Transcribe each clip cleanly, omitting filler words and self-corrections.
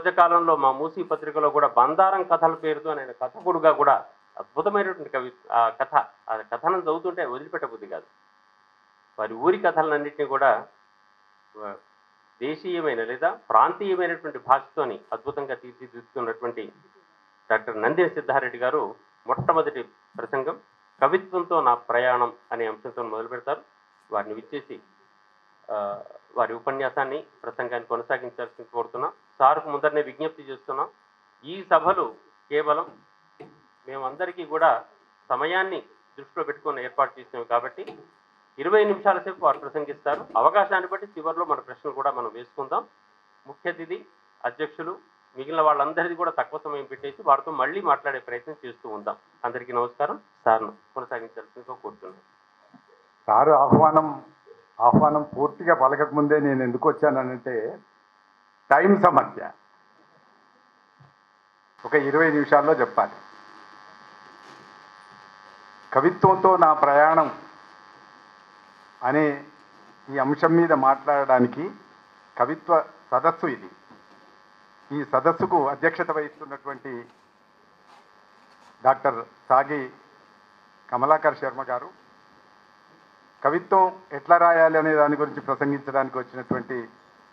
మధ్య కాలంలో మా మూసీ పత్రికలో కూడా బందారం కథల పేరుతో నేను కథకుడుగా కూడా అద్భుతమైనటువంటి కథ ఆ కథనం చదువుతుంటే వదిలిపెట్టబుద్ధి కాదు. వారి ఊరి కథలన్నింటినీ కూడా దేశీయమైన లేదా ప్రాంతీయమైనటువంటి భాషతోని అద్భుతంగా తీర్చిదిద్దుతున్నటువంటి డాక్టర్ నందిని సిద్ధారెడ్డి గారు మొట్టమొదటి ప్రసంగం కవిత్వంతో నా ప్రయాణం అనే అంశంతో మొదలు పెడతారు. వారిని విచ్చేసి వారి ఉపన్యాసాన్ని ప్రసంగాన్ని కొనసాగించాల్సి కోరుతున్నాం. సార్కు ముందరనే విజ్ఞప్తి చేస్తున్నాం, ఈ సభలు కేవలం మేమందరికీ కూడా సమయాన్ని దృష్టిలో పెట్టుకొని ఏర్పాటు చేసినాం కాబట్టి 20 నిమిషాల సేపు వారు ప్రసంగిస్తారు. అవకాశాన్ని బట్టి చివరిలో మన ప్రశ్నలు కూడా మనం వేసుకుందాం. ముఖ్య అతిథి, అధ్యక్షులు, మిగిలిన వాళ్ళందరిది కూడా తక్కువ సమయం పెట్టేసి వారితో మళ్ళీ మాట్లాడే ప్రయత్నం చేస్తూ ఉంటాం. అందరికీ నమస్కారం. సార్ను కొనసాగించాల్సిందిగా కోరుతున్నాను. సారు ఆహ్వానం పూర్తిగా పలకకముందే నేను ఎందుకు వచ్చానంటే టైం సమస్య. ఒక 20 నిమిషాల్లో చెప్పాలి. కవిత్వంతో నా ప్రయాణం అనే ఈ అంశం మీద మాట్లాడడానికి కవిత్వ సదస్సు ఇది. ఈ సదస్సుకు అధ్యక్షత వహిస్తున్నటువంటి డాక్టర్ సాగి కమలాకర్ శర్మ గారు, కవిత్వం ఎట్లా రాయాలి అనే దాని గురించి ప్రసంగించడానికి వచ్చినటువంటి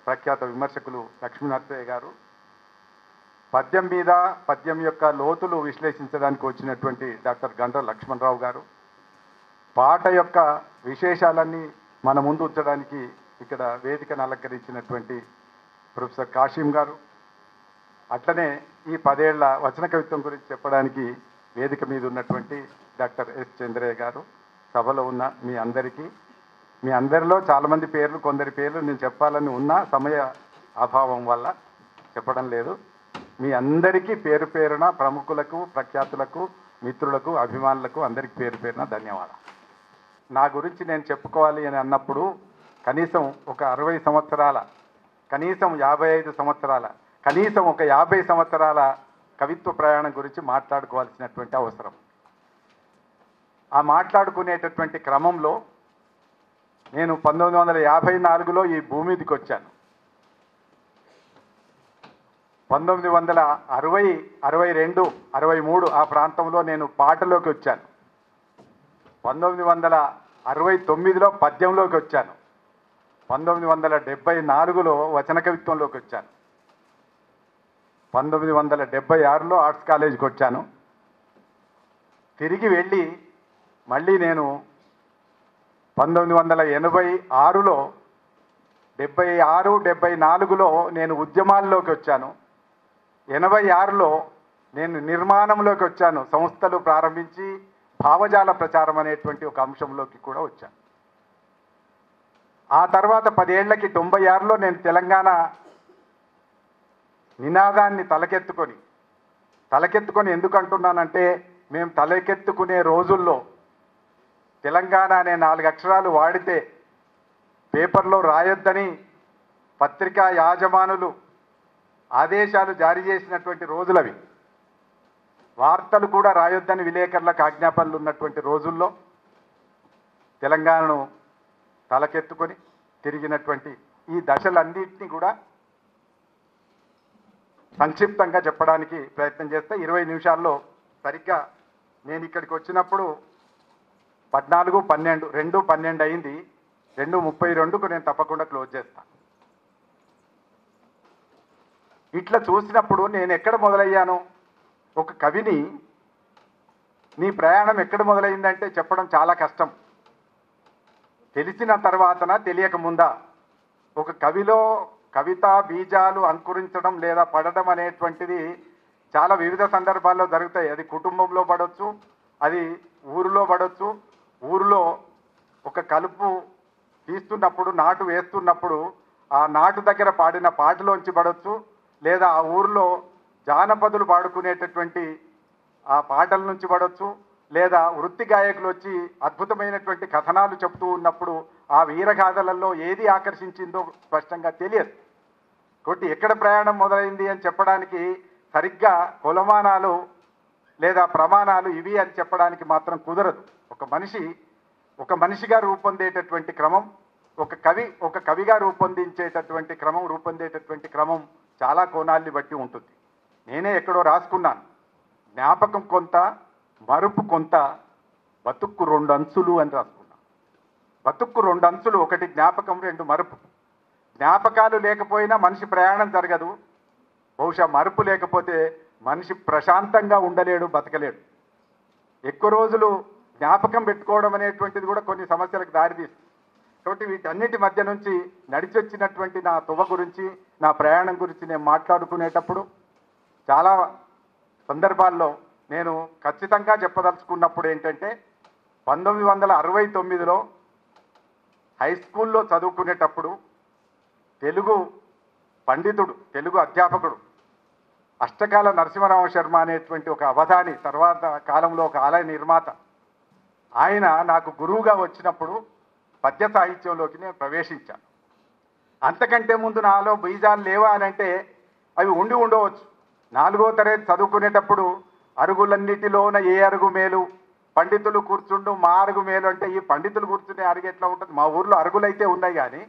ప్రఖ్యాత విమర్శకులు లక్ష్మీనరసయ్య గారు, పద్యం మీద పద్యం యొక్క లోతులు విశ్లేషించడానికి వచ్చినటువంటి డాక్టర్ గండ్ర లక్ష్మణరావు గారు, పాట యొక్క విశేషాలన్నీ మన ముందు ఉంచడానికి ఇక్కడ వేదికను అలంకరించినటువంటి ప్రొఫెసర్ కాశీం గారు, అట్లనే ఈ 10 ఏళ్ల వచన కవిత్వం గురించి చెప్పడానికి వేదిక మీద ఉన్నటువంటి డాక్టర్ ఎస్ చంద్రయ్య గారు, సభలో ఉన్న మీ అందరిలో చాలామంది పేర్లు, కొందరి పేర్లు నేను చెప్పాలని ఉన్నా సమయ అభావం వల్ల చెప్పడం లేదు. మీ అందరికీ పేరు పేరున ప్రముఖులకు, ప్రఖ్యాతులకు, మిత్రులకు, అభిమానులకు అందరికీ పేరు పేరున ధన్యవాదాలు. నా గురించి నేను చెప్పుకోవాలి అని అన్నప్పుడు కనీసం ఒక 60 సంవత్సరాల, కనీసం 55 సంవత్సరాల, కనీసం ఒక 50 సంవత్సరాల కవిత్వ ప్రయాణం గురించి మాట్లాడుకోవాల్సినటువంటి అవసరం. ఆ మాట్లాడుకునేటటువంటి క్రమంలో నేను 1954లో ఈ భూమి మీదకి వచ్చాను. 1960, 62, 63 ఆ ప్రాంతంలో నేను పాటలోకి వచ్చాను. 1969లో పద్యంలోకి వచ్చాను. 1974లో వచన కవిత్వంలోకి వచ్చాను. 1976లో ఆర్ట్స్ కాలేజీకి వచ్చాను. తిరిగి వెళ్ళి మళ్ళీ నేను 1986లో 76, 74లో నేను ఉద్యమాల్లోకి వచ్చాను. 86లో నేను నిర్మాణంలోకి వచ్చాను. సంస్థలు ప్రారంభించి భావజాల ప్రచారం అనేటువంటి ఒక అంశంలోకి కూడా వచ్చాను. ఆ తర్వాత 10 ఏళ్లకి 96లో నేను తెలంగాణ నినాదాన్ని తలకెత్తుకొని ఎందుకు అంటున్నానంటే, మేము తలకెత్తుకునే రోజుల్లో తెలంగాణ అనే 4 అక్షరాలు వాడితే పేపర్లో రాయొద్దని పత్రికా యాజమానులు ఆదేశాలు జారీ చేసినటువంటి రోజులవి. వార్తలు కూడా రాయొద్దని విలేకరులకు ఆజ్ఞాపనలు ఉన్నటువంటి రోజుల్లో తెలంగాణను తలకెత్తుకొని తిరిగినటువంటి ఈ దశలన్నింటినీ కూడా సంక్షిప్తంగా చెప్పడానికి ప్రయత్నం చేస్తే 20 నిమిషాల్లో సరిగ్గా నేను ఇక్కడికి వచ్చినప్పుడు 14, 12, 2:12 అయింది. 2:32కు నేను తప్పకుండా క్లోజ్ చేస్తాను. ఇట్లా చూసినప్పుడు నేను ఎక్కడ మొదలయ్యాను, ఒక కవిని నీ ప్రయాణం ఎక్కడ మొదలైందంటే చెప్పడం చాలా కష్టం. తెలిసిన తర్వాతనా తెలియక ముందా ఒక కవిలో కవితా బీజాలు అంకురించడం లేదా పడడం అనేటువంటిది చాలా వివిధ సందర్భాల్లో జరుగుతాయి. అది కుటుంబంలో పడవచ్చు, అది ఊరిలో పడవచ్చు. ఊరిలో ఒక కలుపు తీస్తున్నప్పుడు, నాటు వేస్తున్నప్పుడు ఆ నాటు దగ్గర పాడిన పాటలోంచి పడవచ్చు, లేదా ఆ ఊరిలో జానపదులు పాడుకునేటటువంటి ఆ పాటల నుంచి పడవచ్చు, లేదా వృత్తి గాయకులు వచ్చి అద్భుతమైనటువంటి కథనాలు చెప్తూ ఉన్నప్పుడు ఆ వీరగాథలలో ఏది ఆకర్షించిందో స్పష్టంగా తెలియదు. కాబట్టి ఎక్కడ ప్రయాణం మొదలైంది అని చెప్పడానికి సరిగ్గా కొలమానాలు లేదా ప్రమాణాలు ఇవి అని చెప్పడానికి మాత్రం కుదరదు. ఒక మనిషిగా రూపొందేటటువంటి క్రమం, ఒక కవిగా రూపొందేటటువంటి క్రమం చాలా కోణాల్ని బట్టి ఉంటుంది. నేనే ఎక్కడో రాసుకున్నాను, జ్ఞాపకం కొంత, మరుపు కొంత, బతుక్కు 2 అంచులు అని రాసుకున్నాను. బతుక్కు 2 అంచులు, ఒకటి జ్ఞాపకం, 2 మరుపు. జ్ఞాపకాలు లేకపోయినా మనిషి ప్రయాణం జరగదు. బహుశా మరుపు లేకపోతే మనిషి ప్రశాంతంగా ఉండలేడు, బతకలేడు. ఎక్కువ రోజులు జ్ఞాపకం పెట్టుకోవడం అనేటువంటిది కూడా కొన్ని సమస్యలకు దారితీస్తుంది. కాబట్టి వీటన్నిటి మధ్య నుంచి నడిచొచ్చినటువంటి నా తువ గురించి, నా ప్రయాణం గురించి నేను మాట్లాడుకునేటప్పుడు చాలా సందర్భాల్లో నేను ఖచ్చితంగా చెప్పదలుచుకున్నప్పుడు ఏంటంటే, 1969లో హై స్కూల్లో చదువుకునేటప్పుడు తెలుగు పండితుడు, తెలుగు అధ్యాపకుడు అష్టకాల నరసింహరామ శర్మ అనేటువంటి ఒక అవధాని, తర్వాత కాలంలో ఒక ఆలయ నిర్మాత, ఆయన నాకు గురువుగా వచ్చినప్పుడు పద్య సాహిత్యంలోకి నేను ప్రవేశించాను. అంతకంటే ముందు నాలో బీజాలు లేవా అని అంటే అవి ఉండి ఉండవచ్చు. 4వ తరగతి చదువుకునేటప్పుడు అరుగులన్నిటిలోన ఏ అరుగు మేలు, పండితులు కూర్చుండు మా అరుగు మేలు అంటే, ఈ పండితులు కూర్చునే అరుగు ఎట్లా ఉంటుంది? మా ఊర్లో అరుగులైతే ఉన్నాయి కానీ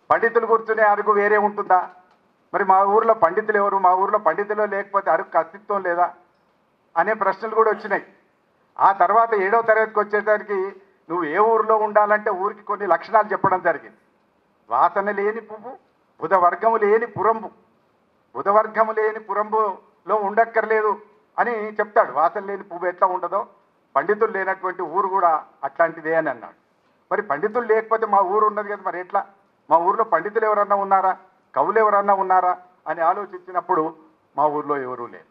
పండితులు కూర్చునే అరుగు వేరే ఉంటుందా? మరి మా ఊర్లో పండితులు ఎవరు? మా ఊర్లో పండితులు లేకపోతే అరుగుకు అస్తిత్వం లేదా అనే ప్రశ్నలు కూడా వచ్చినాయి. ఆ తర్వాత 7వ తరగతికి వచ్చేసరికి నువ్వు ఏ ఊరిలో ఉండాలంటే ఊరికి కొన్ని లక్షణాలు చెప్పడం జరిగింది. వాసన లేని పువ్వు, బుధవర్గము లేని పురంబు, బుధవర్గము లేని పురంబులో ఉండక్కర్లేదు అని చెప్తాడు. వాసన లేని పువ్వు ఎట్లా ఉండదో పండితులు లేనటువంటి ఊరు కూడా అట్లాంటిదే అని అన్నాడు. మరి పండితులు లేకపోతే మా ఊరు ఉన్నది కదా, మరి ఎట్లా? మా ఊర్లో పండితులు ఎవరన్నా ఉన్నారా, కవులు ఎవరన్నా ఉన్నారా అని ఆలోచించినప్పుడు మా ఊర్లో ఎవరూ లేరు.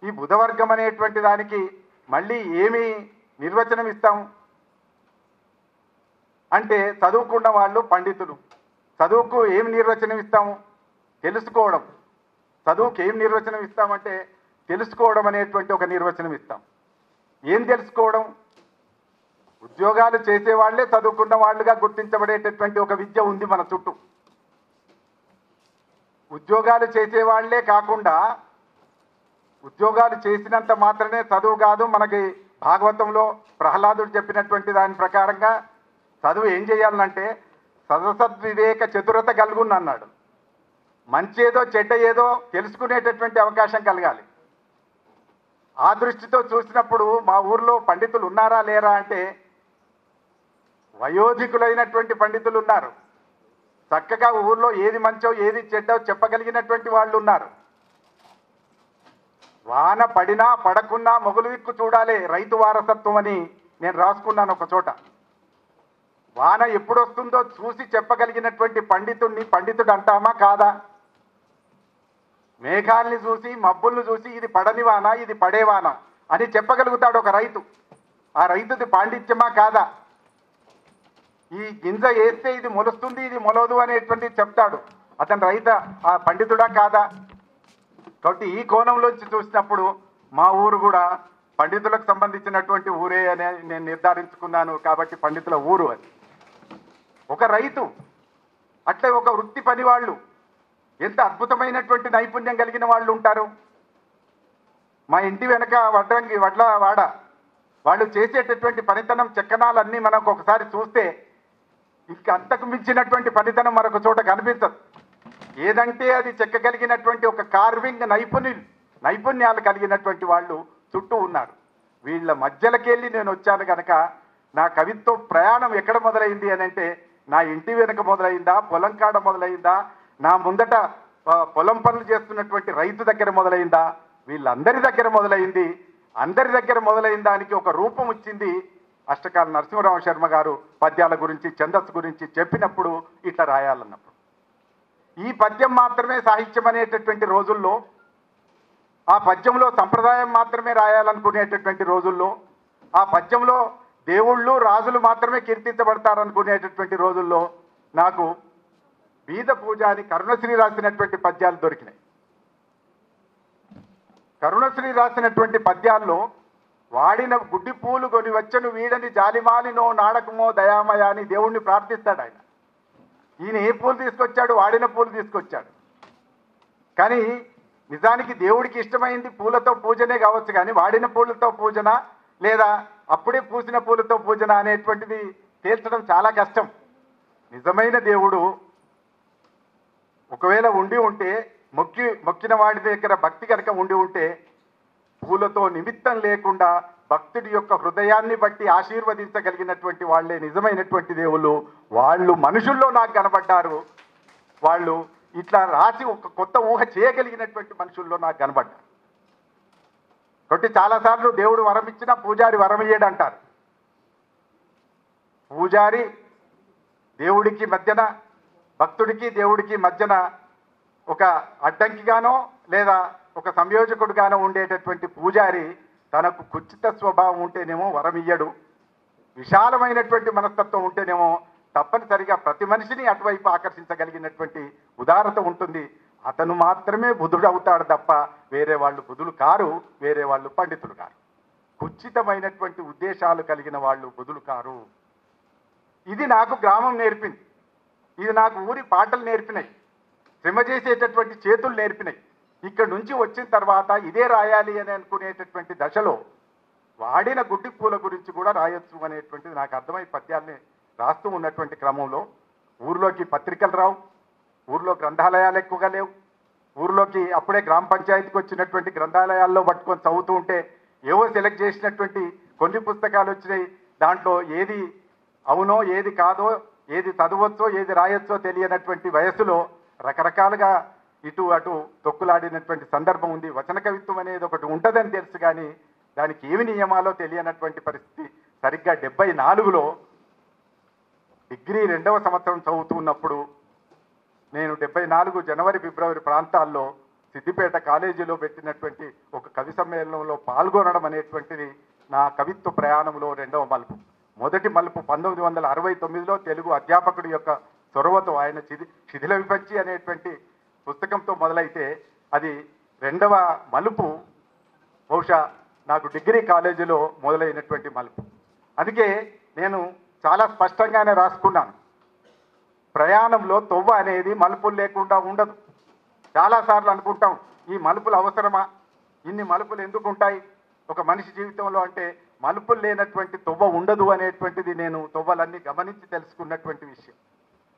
ఈ బుధవర్గం అనేటువంటి దానికి మళ్ళీ ఏమి నిర్వచనం ఇస్తాము అంటే, చదువుకున్న వాళ్ళు పండితులు. చదువుకు ఏమి నిర్వచనం ఇస్తాము? తెలుసుకోవడం. చదువుకు ఏం నిర్వచనం ఇస్తామంటే తెలుసుకోవడం అనేటువంటి ఒక నిర్వచనం ఇస్తాం. ఏం తెలుసుకోవడం? ఉద్యోగాలు చేసేవాళ్లే చదువుకున్న వాళ్ళుగా గుర్తించబడేటటువంటి ఒక విద్య ఉంది మన చుట్టూ. ఉద్యోగాలు చేసేవాళ్లే కాకుండా ఉద్యోగాలు చేసినంత మాత్రమే చదువు కాదు. మనకి భాగవతంలో ప్రహ్లాదుడు చెప్పినటువంటి దాని ప్రకారంగా చదువు ఏం చేయాలంటే సదసద్వివేక చతురత కలుగుని అన్నాడు. మంచి ఏదో చెడ్డ ఏదో తెలుసుకునేటటువంటి అవకాశం కలగాలి. ఆ దృష్టితో చూసినప్పుడు మా ఊర్లో పండితులు ఉన్నారా లేరా అంటే, వయోధికులైనటువంటి పండితులు ఉన్నారు. చక్కగా ఊర్లో ఏది మంచో ఏది చెడ్డో చెప్పగలిగినటువంటి వాళ్ళు ఉన్నారు. వాన పడినా పడకున్నా మొగులు దిక్కు చూడాలి, రైతు వారసత్వం అని నేను రాసుకున్నాను ఒక చోట. వాన ఎప్పుడు వస్తుందో చూసి చెప్పగలిగినటువంటి పండితుడిని పండితుడు అంటామా కాదా? మేఘాల్ని చూసి మబ్బుల్ని చూసి ఇది పడని వాన ఇది పడేవాన అని చెప్పగలుగుతాడు ఒక రైతు. ఆ రైతుది పాండిత్యమా కాదా? ఈ గింజ వేస్తే ఇది మొలుస్తుంది ఇది మొలవదు అనేటువంటి చెప్తాడు. అతను ఆ పండితుడా కాదా? కాబట్టి ఈ కోణంలోంచి చూసినప్పుడు మా ఊరు కూడా పండితులకు సంబంధించినటువంటి ఊరే అని నేను నిర్ధారించుకున్నాను. కాబట్టి పండితుల ఊరు అని. ఒక రైతు, అట్లే ఒక వృత్తి పని వాళ్ళు ఎంత అద్భుతమైనటువంటి నైపుణ్యం కలిగిన వాళ్ళు ఉంటారు. మా ఇంటి వెనక వడ్ల వాడ వాళ్ళు చేసేటటువంటి పనితనం చెక్కనాలన్నీ మనకు ఒకసారి చూస్తే ఇంకా అంతకు మించినటువంటి పనితనం మరొక చోట కనిపించదు. ఏదంటే అది చెక్కగలిగినటువంటి ఒక కార్వింగ్ నైపుణ్యాలు కలిగినటువంటి వాళ్ళు చుట్టూ ఉన్నారు. వీళ్ళ మధ్యలోకెళ్ళి నేను వచ్చాను కనుక నా కవిత్వ ప్రయాణం ఎక్కడ మొదలైంది అని అంటే, నా ఇంటి వెనుక మొదలైందా, పొలం కాడ మొదలైందా, నా ముందట పొలం పనులు చేస్తున్నటువంటి రైతు దగ్గర మొదలైందా, వీళ్ళందరి దగ్గర మొదలైంది. అందరి దగ్గర మొదలైన దానికి ఒక రూపం వచ్చింది. అష్టకాల నరసింహరామ శర్మ గారు పద్యాల గురించి, ఛందస్సు గురించి చెప్పినప్పుడు ఇట్లా రాయాలన్నప్పుడు, ఈ పద్యం మాత్రమే సాహిత్యం అనేటటువంటి రోజుల్లో, ఆ పద్యంలో సంప్రదాయం మాత్రమే రాయాలనుకునేటటువంటి రోజుల్లో, ఆ పద్యంలో దేవుళ్ళు రాజులు మాత్రమే కీర్తించబడతారనుకునేటటువంటి రోజుల్లో నాకు బీద పూజ అని కరుణశ్రీ రాసినటువంటి పద్యాలు దొరికినాయి. కరుణశ్రీ రాసినటువంటి పద్యాల్లో వాడిన గుడ్డి పూలు కొని వచ్చను వీడని జాలిమాలినో నాడకమో దయామయ అని దేవుణ్ణి ప్రార్థిస్తాడు ఆయన. ఈయన ఏ పూలు తీసుకొచ్చాడు? వాడిన పూలు తీసుకొచ్చాడు. కానీ నిజానికి దేవుడికి ఇష్టమైంది పూలతో పూజనే కావచ్చు, కానీ వాడిన పూలతో పూజన లేదా అప్పుడే పూసిన పూలతో పూజన అనేటువంటిది తేల్చడం చాలా కష్టం. నిజమైన దేవుడు ఒకవేళ ఉండి ఉంటే మొక్కిన వాడి దగ్గర భక్తి కనుక ఉండి ఉంటే పూలతో నిమిత్తం లేకుండా భక్తుడి యొక్క హృదయాన్ని బట్టి ఆశీర్వదించగలిగినటువంటి వాళ్ళే నిజమైనటువంటి దేవుళ్ళు. వాళ్ళు మనుషుల్లో నాకు కనబడ్డారు. వాళ్ళు ఇట్లా రాసి ఒక కొత్త ఊహ చేయగలిగినటువంటి మనుషుల్లో నాకు కనబడ్డారు. కాబట్టి చాలాసార్లు దేవుడు వరం ఇచ్చినా పూజారి వరం ఇయ్యడు అంటారు. పూజారి దేవుడికి మధ్యన, భక్తుడికి దేవుడికి మధ్యన ఒక అడ్డంకిగానో లేదా ఒక సంయోజకుడుగానో ఉండేటటువంటి పూజారి తనకు కుచిత స్వభావం ఉంటేనేమో వరం ఇయ్యడు, విశాలమైనటువంటి మనస్తత్వం ఉంటేనేమో తప్పనిసరిగా ప్రతి మనిషిని అటువైపు ఆకర్షించగలిగినటువంటి ఉదారత ఉంటుంది. అతను మాత్రమే బుధుడు అవుతాడు తప్ప వేరే వాళ్ళు బుధులు కారు, వేరే వాళ్ళు పండితులు కారు. కుచితమైనటువంటి ఉద్దేశాలు కలిగిన వాళ్ళు బుధులు కారు. ఇది నాకు గ్రామం నేర్పింది. ఇది నాకు ఊరి పాటలు నేర్పినాయి, శ్రమ చేసేటటువంటి చేతులు నేర్పినాయి. ఇక్కడ నుంచి వచ్చిన తర్వాత ఇదే రాయాలి అని అనుకునేటటువంటి దశలో వాడిన గుడ్డి పూల గురించి కూడా రాయొచ్చు అనేటువంటిది నాకు అర్థమై పద్యాల్ని రాస్తూ ఉన్నటువంటి క్రమంలో ఊర్లోకి పత్రికలు రావు, ఊర్లో గ్రంథాలయాలు ఎక్కువగా లేవు. ఊర్లోకి అప్పుడే గ్రామ పంచాయతీకి వచ్చినటువంటి గ్రంథాలయాల్లో పట్టుకొని చదువుతూ ఉంటే ఏవో సెలెక్ట్ చేసినటువంటి కొన్ని పుస్తకాలు వచ్చినాయి. దాంట్లో ఏది అవునో ఏది కాదో, ఏది చదవచ్చో ఏది రాయొచ్చో తెలియనటువంటి వయసులో రకరకాలుగా ఇటు అటు తొక్కులాడినటువంటి సందర్భం ఉంది. వచన కవిత్వం అనేది ఒకటి ఉంటుందని తెలుసు, కానీ దానికి ఏమి నియమాలో తెలియనటువంటి పరిస్థితి. సరిగ్గా 74లో డిగ్రీ 2వ సంవత్సరం చదువుతున్నప్పుడు నేను 74 జనవరి ఫిబ్రవరి ప్రాంతాల్లో సిద్దిపేట కాలేజీలో పెట్టినటువంటి ఒక కవి సమ్మేళనంలో పాల్గొనడం అనేటువంటిది నా కవిత్వ ప్రయాణంలో 2వ మలుపు. మొదటి మలుపు 1969లో తెలుగు అధ్యాపకుడి యొక్క చొరవతో ఆయన శిథిల విపంచి అనేటువంటి పుస్తకంతో మొదలైతే అది 2వ మలుపు బహుశా నాకు డిగ్రీ కాలేజీలో మొదలైనటువంటి మలుపు. అందుకే నేను చాలా స్పష్టంగానే రాసుకున్నాను, ప్రయాణంలో తొవ్వ అనేది మలుపులు లేకుండా ఉండదు. చాలాసార్లు అనుకుంటాం ఈ మలుపులు అవసరమా, ఇన్ని మలుపులు ఎందుకు ఉంటాయి ఒక మనిషి జీవితంలో అంటే మలుపులు లేనటువంటి తొవ్వ ఉండదు అనేటువంటిది నేను తొవ్వలన్నీ గమనించి తెలుసుకున్నటువంటి విషయం.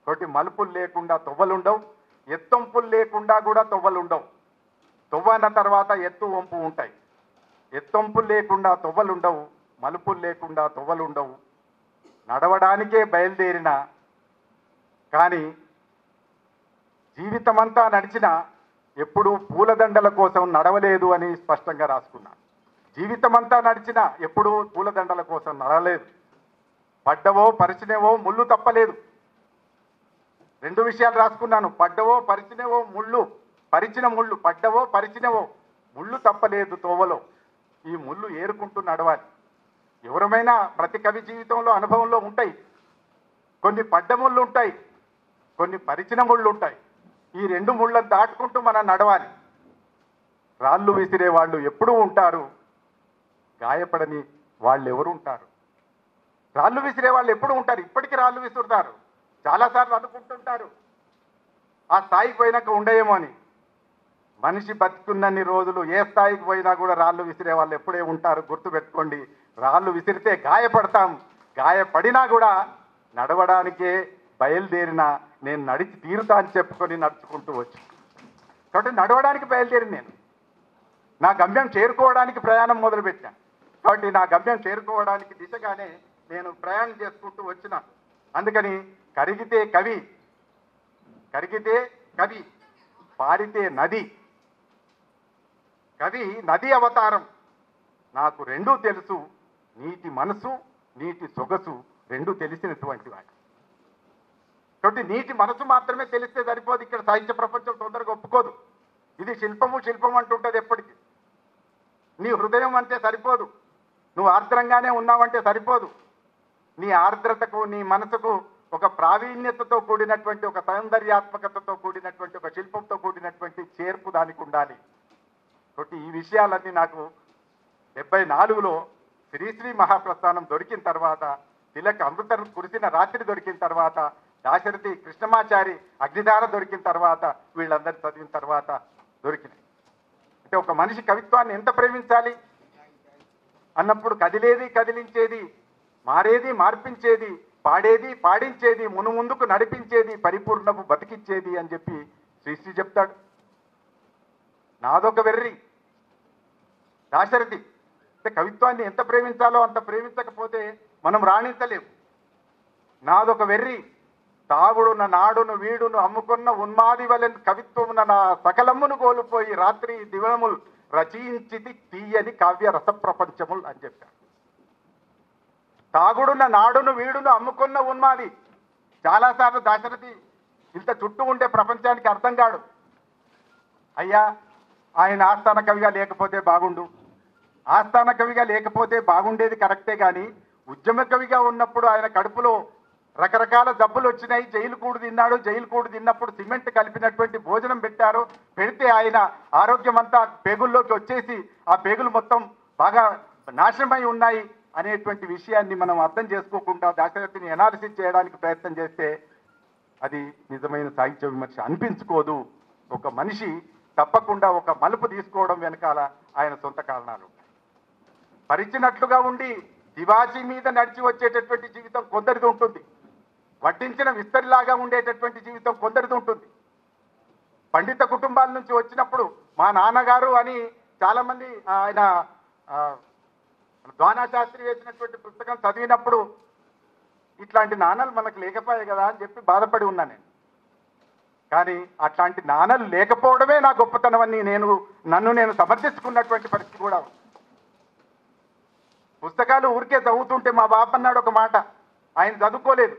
కాబట్టి మలుపులు లేకుండా తొవ్వలు ఉండవు, ఎత్తొంపులు లేకుండా కూడా తొవ్వలు ఉండవు. తొవ్వ అన్న తర్వాత ఎత్తు వంపు ఉంటాయి. ఎత్తొంపులు లేకుండా తొవ్వలు ఉండవు, మలుపులు లేకుండా తొవ్వలు ఉండవు. నడవడానికే బయలుదేరిన కానీ జీవితమంతా నడిచిన ఎప్పుడూ పూలదండల కోసం నడవలేదు అని స్పష్టంగా రాసుకున్నాను. జీవితమంతా నడిచిన ఎప్పుడూ పూలదండల కోసం నడవలేదు. పడ్డవో పరిచినవో ముళ్ళు తప్పలేదు. 2 విషయాలు రాసుకున్నాను, పడ్డవో పరిచినవో ముళ్ళు, పరిచిన ముళ్ళు, పడ్డవో పరిచినవో ముళ్ళు తప్పలేదు తోవలో. ఈ ముళ్ళు ఏరుకుంటూ నడవాలి. ఎవరమైనా ప్రతి కవి జీవితంలో అనుభవంలో ఉంటాయి. కొన్ని పడ్డ ముళ్ళు ఉంటాయి, కొన్ని పరిచిన ముళ్ళు ఉంటాయి. ఈ 2 ముళ్ళను దాటుకుంటూ మనం నడవాలి. రాళ్ళు విసిరే వాళ్ళు ఎప్పుడూ ఉంటారు, గాయపడని వాళ్ళు ఎవరు ఉంటారు? రాళ్ళు విసిరే వాళ్ళు ఎప్పుడు ఉంటారు, ఇప్పటికీ రాళ్ళు విసురుతారు. చాలాసార్లు అనుకుంటుంటారు ఆ స్థాయికి పోయినాక ఉండయేమో అని. మనిషి బతుకున్నన్ని రోజులు ఏ స్థాయికి పోయినా కూడా రాళ్ళు విసిరే వాళ్ళు ఎప్పుడే ఉంటారు. గుర్తుపెట్టుకోండి, రాళ్ళు విసిరితే గాయపడతాం, గాయపడినా కూడా నడవడానికే బయలుదేరిన నేను నడిచి తీరుతా అని చెప్పుకొని నడుచుకుంటూ వచ్చి, కాబట్టి నడవడానికి బయలుదేరింది నేను. నా గమ్యం చేరుకోవడానికి ప్రయాణం మొదలుపెట్టాను. కాబట్టి నా గమ్యం చేరుకోవడానికి దిశగానే నేను ప్రయాణం చేసుకుంటూ వచ్చిన. అందుకని కరిగితే కవి, కరిగితే కవి, పారితే నది. కవి నది అవతారం. నాకు 2 తెలుసు, నీటి మనసు నీటి సొగసు 2 తెలిసినటువంటి వాడు. కాబట్టి నీటి మనసు మాత్రమే తెలిస్తే సరిపోదు. ఇక్కడ సాహిత్య ప్రపంచం తొందరగా ఒప్పుకోదు. ఇది శిల్పము శిల్పం అంటుంటుంది ఎప్పటికీ. నీ హృదయం అంటే సరిపోదు, నువ్వు ఆర్ద్రంగానే ఉన్నావంటే సరిపోదు. నీ ఆర్ద్రతకు నీ మనసుకు ఒక ప్రావీణ్యతతో కూడినటువంటి, ఒక సౌందర్యాత్మకతతో కూడినటువంటి, ఒక శిల్పంతో కూడినటువంటి చేర్పు దానికి ఉండాలి. కాబట్టి ఈ విషయాలన్నీ నాకు 74లో శ్రీశ్రీ మహాప్రస్థానం దొరికిన తర్వాత, తిలక్ అమృతం కురిసిన రాత్రి దొరికిన తర్వాత, దాశరథి కృష్ణమాచారి అగ్నిధార దొరికిన తర్వాత, వీళ్ళందరూ చదివిన తర్వాత దొరికినాయి. అంటే ఒక మనిషి కవిత్వాన్ని ఎంత ప్రేమించాలి అన్నప్పుడు కదిలేది కదిలించేది, మారేది మార్పించేది, పాడేది పాడించేది, మునుముందుకు నడిపించేది, పరిపూర్ణపు బతికిచ్చేది అని చెప్పి శ్రీశ్రీ చెప్తాడు. నాదొక వెర్రి దాశరథి. అంటే కవిత్వాన్ని ఎంత ప్రేమించాలో అంత ప్రేమించకపోతే మనం రాణించలేము. నాదొక వెర్రి తాగుడున నాడును వీడును అమ్ముకున్న ఉన్మాది వలెన్ కవిత్వమున నా సకలమ్మును కోల్పోయి రాత్రి దివనములు రచయించితి తీయని కావ్య రస ప్రపంచములు అని చెప్పారు. తాగుడున్న నాడును వీడును అమ్ముకున్న ఉన్మాది. చాలాసార్లు దాశరథి ఇంత చుట్టూ ఉండే ప్రపంచానికి అర్థం కాడు. అయ్యా ఆయన ఆస్థాన కవిగా లేకపోతే బాగుండు, ఆస్థాన కవిగా లేకపోతే బాగుండేది కరెక్టే, కానీ ఉద్యమ కవిగా ఉన్నప్పుడు ఆయన కడుపులో రకరకాల జబ్బులు వచ్చినాయి, జైలు కూడు తిన్నాడు. జైలు కూడు తిన్నప్పుడు సిమెంట్ కలిపినటువంటి భోజనం పెట్టారు. పెడితే ఆయన ఆరోగ్యం అంతా పేగుల్లోకి వచ్చేసి ఆ పేగులు మొత్తం బాగా నాశనమై ఉన్నాయి అనేటువంటి విషయాన్ని మనం అర్థం చేసుకోకుండా దాశరథిని ఎనాలిసిస్ చేయడానికి ప్రయత్నం చేస్తే అది నిజమైన సాహిత్య విమర్శ అనిపించుకోదు. ఒక మనిషి తప్పకుండా ఒక మలుపు తీసుకోవడం వెనకాల ఆయన సొంత కారణాలు. పరిచినట్లుగా ఉండి దివాజీ మీద నడిచి వచ్చేటటువంటి జీవితం కొందరిది ఉంటుంది. వడ్డించిన విస్తరిలాగా ఉండేటటువంటి జీవితం కొందరిది ఉంటుంది. పండిత కుటుంబాల నుంచి వచ్చినప్పుడు మా నాన్నగారు అని చాలామంది ఆయన ద్వానా శాస్త్రి వేసినటువంటి పుస్తకం చదివినప్పుడు ఇట్లాంటి నాన్నలు మనకు లేకపోయాయి కదా అని చెప్పి బాధపడి ఉన్నా నేను. కానీ అట్లాంటి నాన్నలు లేకపోవడమే నా గొప్పతనం అని నన్ను నేను సమర్థించుకున్నటువంటి పరిస్థితి కూడా ఉంది. పుస్తకాలు ఊరికే చదువుతుంటే మా బాప అన్నాడు ఒక మాట, ఆయన చదువుకోలేదు.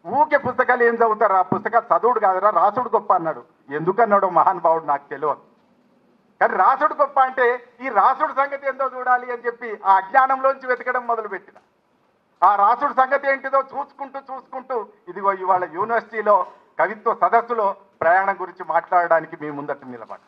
ఊరికే పుస్తకాలు ఏం చదువుతారు, ఆ పుస్తకాలు చదువుడు కాదురా రాసుడు గొప్ప అన్నాడు. ఎందుకన్నాడు మహానుభావుడు నాకు తెలియదు. కానీ రాసుడు గొప్ప అంటే ఈ రాసుడు సంగతి ఏందో చూడాలి అని చెప్పి ఆ అజ్ఞానంలోంచి వెతకడం మొదలుపెట్టిన. ఆ రాసుడు సంగతి ఏంటిదో చూసుకుంటూ ఇదిగో ఇవాళ యూనివర్సిటీలో కవిత్వ సదస్సులో ప్రయాణం గురించి మాట్లాడడానికి మీ ముందట నిలబడి.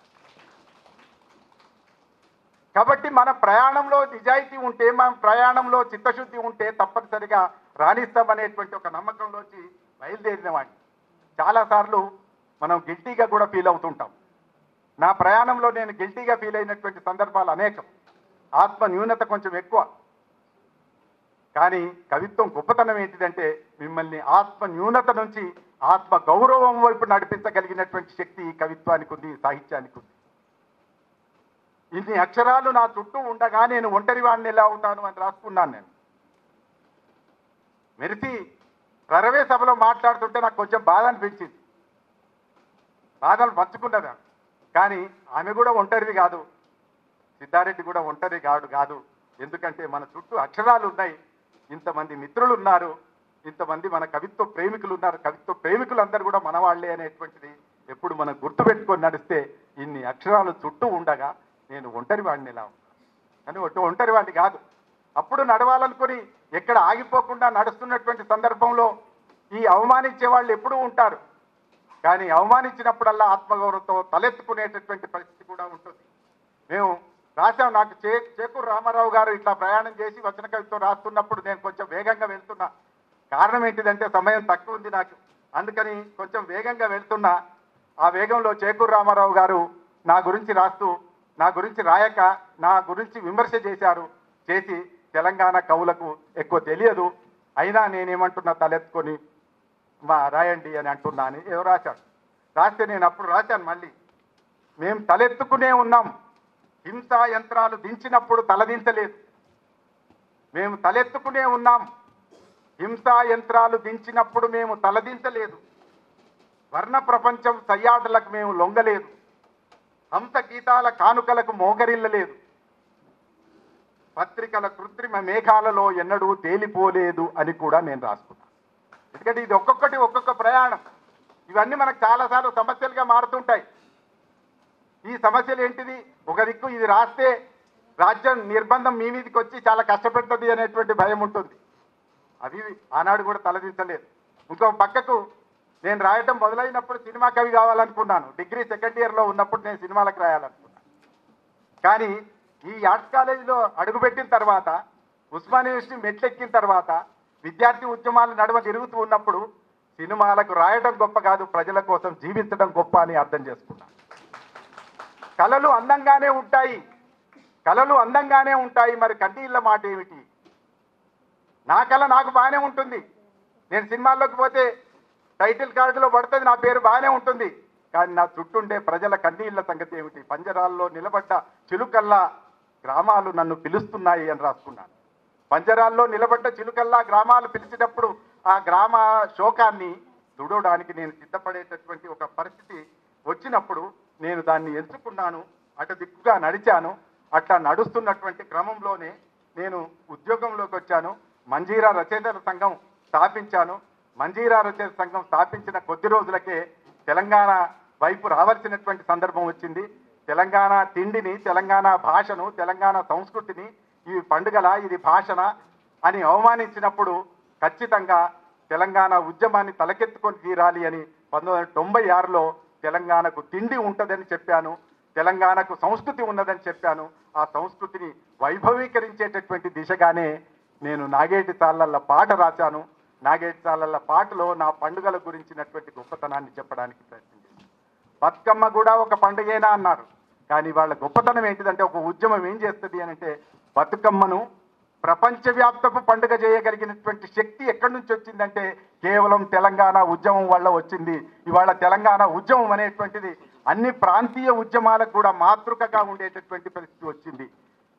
కాబట్టి మన ప్రయాణంలో నిజాయితీ ఉంటే, మన ప్రయాణంలో చిత్తశుద్ధి ఉంటే తప్పనిసరిగా రాణిస్తామనేటువంటి ఒక నమ్మకంలోంచి బయలుదేరిన వాడిని. చాలాసార్లు మనం గిల్టీగా కూడా ఫీల్ అవుతుంటాం. నా ప్రయాణంలో నేను గిల్టీగా ఫీల్ అయినటువంటి సందర్భాలు అనేకం. ఆత్మ న్యూనత కొంచెం ఎక్కువ. కానీ కవిత్వం గొప్పతనం ఏంటిదంటే మిమ్మల్ని ఆత్మ న్యూనత నుంచి ఆత్మ గౌరవం వైపు నడిపించగలిగినటువంటి శక్తి ఈ కవిత్వానికి ఉంది, సాహిత్యానికి ఉంది. ఇన్ని అక్షరాలు నా చుట్టూ ఉండగా నేను ఒంటరి వాడిని ఎలా అవుతాను అని రాసుకున్నాను నేను. మెరిసి ప్రరవే సభలో మాట్లాడుతుంటే నాకు కొంచెం బాధ అనిపించింది. బాధలు పంచుకున్నదా. కానీ ఆమె కూడా ఒంటరిది కాదు, సిద్ధారెడ్డి కూడా ఒంటరి కాదు. ఎందుకంటే మన చుట్టూ అక్షరాలు ఉన్నాయి, ఇంతమంది మిత్రులు ఉన్నారు, ఇంతమంది మన కవిత్వ ప్రేమికులు ఉన్నారు. కవిత్వ ప్రేమికులందరూ కూడా మన వాళ్ళే అనేటువంటిది ఎప్పుడు మనం గుర్తుపెట్టుకొని నడిస్తే ఇన్ని అక్షరాలు చుట్టూ ఉండగా నేను ఒంటరి వాడిని ఎలా కానీ ఒంటరి వాడిని కాదు. అప్పుడు నడవాలనుకుని ఎక్కడ ఆగిపోకుండా నడుస్తున్నటువంటి సందర్భంలో ఈ అవమానించే వాళ్ళు ఎప్పుడూ ఉంటారు. కానీ అవమానించినప్పుడల్లా ఆత్మగౌరవంతో తలెత్తుకునేటటువంటి పరిస్థితి కూడా ఉంటుంది. మేము రాశాం. నాకు చేకూరు రామారావు గారు ఇట్లా ప్రయాణం చేసి వచన కవిత్వం రాస్తున్నప్పుడు నేను కొంచెం వేగంగా వెళ్తున్నా. కారణం ఏంటిదంటే సమయం తక్కువ ఉంది నాకు, అందుకని కొంచెం వేగంగా వెళ్తున్నా. ఆ వేగంలో చేకూరు రామారావు గారు నా గురించి రాస్తూ, నా గురించి రాయక నా గురించి విమర్శ చేసి తెలంగాణ కవులకు ఎక్కువ తెలియదు, అయినా నేనేమంటున్నా తలెత్తుకొని రాయండి అని అంటున్నా అని ఏదో రాశాడు. రాస్తే నేను అప్పుడు రాశాను మళ్ళీ, మేము తలెత్తుకునే ఉన్నాం, హింసా యంత్రాలు దించినప్పుడు తలదించలేదు. మేము తలెత్తుకునే ఉన్నాం, హింసా యంత్రాలు దించినప్పుడు మేము తలదించలేదు. వర్ణ ప్రపంచం సయ్యాటలకు మేము లొంగలేదు, హంస గీతాల కానుకలకు మోకరిల్లలేదు, పత్రికల కృత్రిమ మేఘాలలో ఎన్నడూ తేలిపోలేదు అని కూడా నేను రాసుకున్నాను. ఎందుకంటే ఇది ఒక్కొక్క ప్రయాణం. ఇవన్నీ మనకు చాలాసార్లు సమస్యలుగా మారుతుంటాయి. ఈ సమస్యలు ఏంటిది, ఒక దిక్కు ఇది రాస్తే రాజ్యం నిర్బంధం మీ మీదకి వచ్చి చాలా కష్టపెడుతుంది అనేటువంటి భయం ఉంటుంది. అవి ఆనాడు కూడా తలదించలేదు. ఇంకో పక్కకు నేను రాయటం మొదలైనప్పుడు సినిమా కవి కావాలనుకున్నాను. డిగ్రీ సెకండ్ ఇయర్లో ఉన్నప్పుడు నేను సినిమాలకు రాయాలనుకున్నాను. కానీ ఈ ఆర్ట్స్ కాలేజీలో అడుగుపెట్టిన తర్వాత, ఉస్మానియా యూనివర్సిటీ మెట్లెక్కిన తర్వాత, విద్యార్థి ఉద్యమాలు నడుమ తిరుగుతూ ఉన్నప్పుడు సినిమాలకు రాయడం గొప్ప కాదు, ప్రజల కోసం జీవించడం గొప్ప అని అర్థం చేసుకున్నాను. కళలు అందంగానే ఉంటాయి, మరి కన్నీళ్ళ మాట ఏమిటి? నా కళ నాకు బాగానే ఉంటుంది. నేను సినిమాల్లోకి పోతే టైటిల్ కార్డులో పడుతుంది, నా పేరు బాగానే ఉంటుంది. కానీ నా చుట్టుండే ప్రజల కన్నీళ్ల సంగతి ఏమిటి? పంజరాల్లో నిలబడ్డ చిలుకల్లా గ్రామాలు నన్ను పిలుస్తున్నాయి అని రాసుకున్నాను. పంజరాల్లో నిలబడ్డ చిలుకల్లా గ్రామాలు పిలిచినప్పుడు ఆ గ్రామ శోకాన్ని తుడవడానికి నేను సిద్ధపడేటటువంటి ఒక పరిస్థితి వచ్చినప్పుడు నేను దాన్ని ఎంచుకున్నాను. అటు దిక్కుగా నడిచాను. అట్లా నడుస్తున్నటువంటి క్రమంలోనే నేను ఉద్యోగంలోకి వచ్చాను. మంజీరా రచయితల సంఘం స్థాపించాను. మంజీరా రచయిత సంఘం స్థాపించిన కొద్ది రోజులకే తెలంగాణ వైపు రావాల్సినటువంటి సందర్భం వచ్చింది. తెలంగాణ తిండిని, తెలంగాణ భాషను, తెలంగాణ సంస్కృతిని ఈ పండుగల, ఇది భాషణ అని అవమానించినప్పుడు ఖచ్చితంగా తెలంగాణ ఉద్యమాన్ని తలకెత్తుకొని తీరాలి అని 1996లో తెలంగాణకు తిండి ఉంటుందని చెప్పాను. తెలంగాణకు సంస్కృతి ఉన్నదని చెప్పాను. ఆ సంస్కృతిని వైభవీకరించేటటువంటి దిశగానే నేను నాగేటి చాలల్ల పాట రాశాను. నాగేటి చాలల్ల పాటలో నా పండుగల గురించినటువంటి గొప్పతనాన్ని చెప్పడానికి ప్రయత్నం చేశాను. బతుకమ్మ కూడా ఒక పండుగేనా అన్నారు. కానీ వాళ్ళ గొప్పతనం ఏంటిదంటే, ఒక ఉద్యమం ఏం చేస్తుంది అని అంటే, బతుకమ్మను ప్రపంచవ్యాప్తపు పండుగ చేయగలిగినటువంటి శక్తి ఎక్కడి నుంచి వచ్చిందంటే కేవలం తెలంగాణ ఉద్యమం వల్ల వచ్చింది. ఇవాళ తెలంగాణ ఉద్యమం అనేటువంటిది అన్ని ప్రాంతీయ ఉద్యమాలకు కూడా మాతృకగా ఉండేటటువంటి పరిస్థితి వచ్చింది.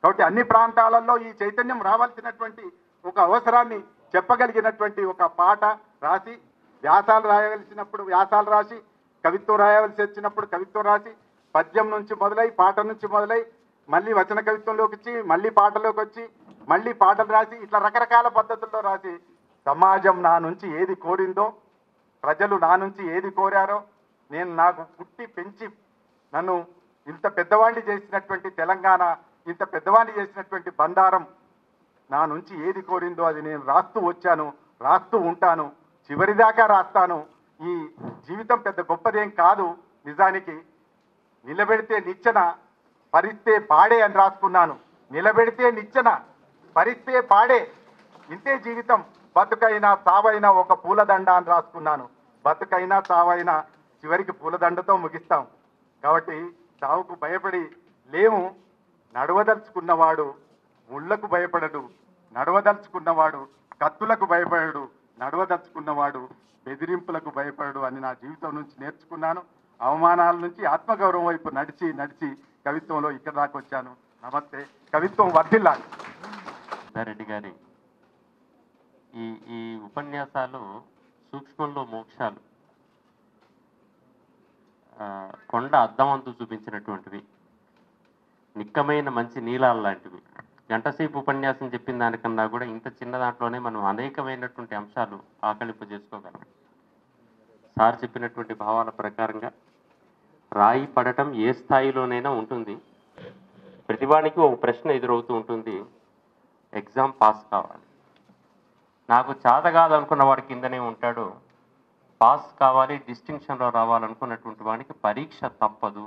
కాబట్టి అన్ని ప్రాంతాలలో ఈ చైతన్యం రావాల్సినటువంటి ఒక అవసరాన్ని చెప్పగలిగినటువంటి ఒక పాట రాసి, వ్యాసాలు రాయవలసినప్పుడు వ్యాసాలు రాసి, కవిత్వం రాయవలసి వచ్చినప్పుడు కవిత్వం రాసి, పద్యం నుంచి మొదలై, పాట నుంచి మొదలై, మళ్ళీ వచన కవిత్వంలోకి వచ్చి, మళ్ళీ పాటలోకి వచ్చి, మళ్ళీ పాటలు రాసి, ఇట్లా రకరకాల పద్ధతుల్లో రాసి సమాజం నా నుంచి ఏది కోరిందో, ప్రజలు నా నుంచి ఏది కోరారో, నేను నాకు పుట్టి పెంచి నన్ను ఇంత పెద్దవాడిని చేసినటువంటి తెలంగాణ, ఇంత పెద్దవాడిని చేసినటువంటి బండారం నా నుంచి ఏది కోరిందో అది నేను రాస్తూ వచ్చాను, రాస్తూ ఉంటాను, చివరిదాకా రాస్తాను. ఈ జీవితం పెద్ద గొప్పదేం కాదు. నిజానికి నిలబెడితే నిచ్చెన, పరిస్తే పాడే అని రాసుకున్నాను. నిలబెడితే నిచ్చెన, పరిస్తే పాడే, ఇంతే జీవితం. బతుకైనా సావైనా ఒక పూలదండ అని రాసుకున్నాను. బతుకైనా సావైనా చివరికి పూలదండతో ముగిస్తాం. కాబట్టి సావుకు భయపడి లేము. నడవదలుచుకున్నవాడు ముళ్లకు భయపడడు, నడవదలుచుకున్నవాడు కత్తులకు భయపడడు, నడవదలుచుకున్నవాడు బెదిరింపులకు భయపడడు అని నా జీవితం నుంచి నేర్చుకున్నాను. అవమానాల నుంచి ఆత్మగౌరవం వైపు నడిచి నడిచి కవిత్వంలో ఇక్కడ దాకా వచ్చాను. నమస్తే. కవిత్వం వర్ధిల్లాలి. రెడ్డి గారి ఈ ఉపన్యాసాలు సూక్ష్మంలో మోక్షాలు, కొండ అద్దమంతు చూపించినటువంటివి, నిక్కమైన మంచి నీలాలు లాంటివి. గంటసేపు ఉపన్యాసం చెప్పిన దానికన్నా కూడా ఇంత చిన్న దాంట్లోనే మనం అనేకమైనటువంటి అంశాలు ఆకలింపు చేసుకోగలం. సార్ చెప్పినటువంటి భావాల ప్రకారంగా రాయి పడటం ఏ స్థాయిలోనైనా ఉంటుంది. ప్రతివానికి ఒక ప్రశ్న ఎదురవుతూ ఉంటుంది, ఎగ్జామ్ పాస్ కావాలి. నాకు చేత కాదనుకున్న వాడి కిందనే ఉంటాడు. పాస్ కావాలి, డిస్టింక్షన్లో రావాలనుకున్నటువంటి వాడికి పరీక్ష తప్పదు.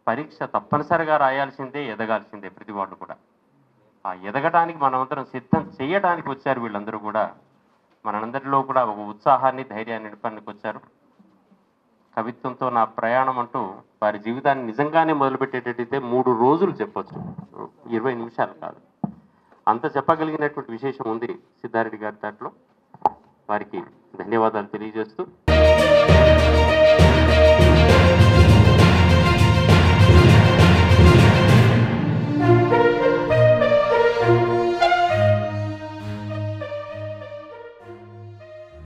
పరీక్ష తప్పనిసరిగా రాయాల్సిందే, ఎదగాల్సిందే ప్రతి వాళ్ళు కూడా. ఆ ఎదగటానికి మనమందరం సిద్ధం చేయడానికి వచ్చారు వీళ్ళందరూ కూడా. మనందరిలో కూడా ఒక ఉత్సాహాన్ని, ధైర్యాన్ని నింపడానికి వచ్చారు. కవిత్వంతో నా ప్రయాణం అంటూ వారి జీవితాన్ని నిజంగానే మొదలుపెట్టేటట్టయితే 3 రోజులు చెప్పొచ్చు, 20 నిమిషాలు కాదు. అంత చెప్పగలిగినటువంటి విశేషం ఉంది సిద్ధారెడ్డి గారి దాంట్లో. వారికి ధన్యవాదాలు తెలియజేస్తూ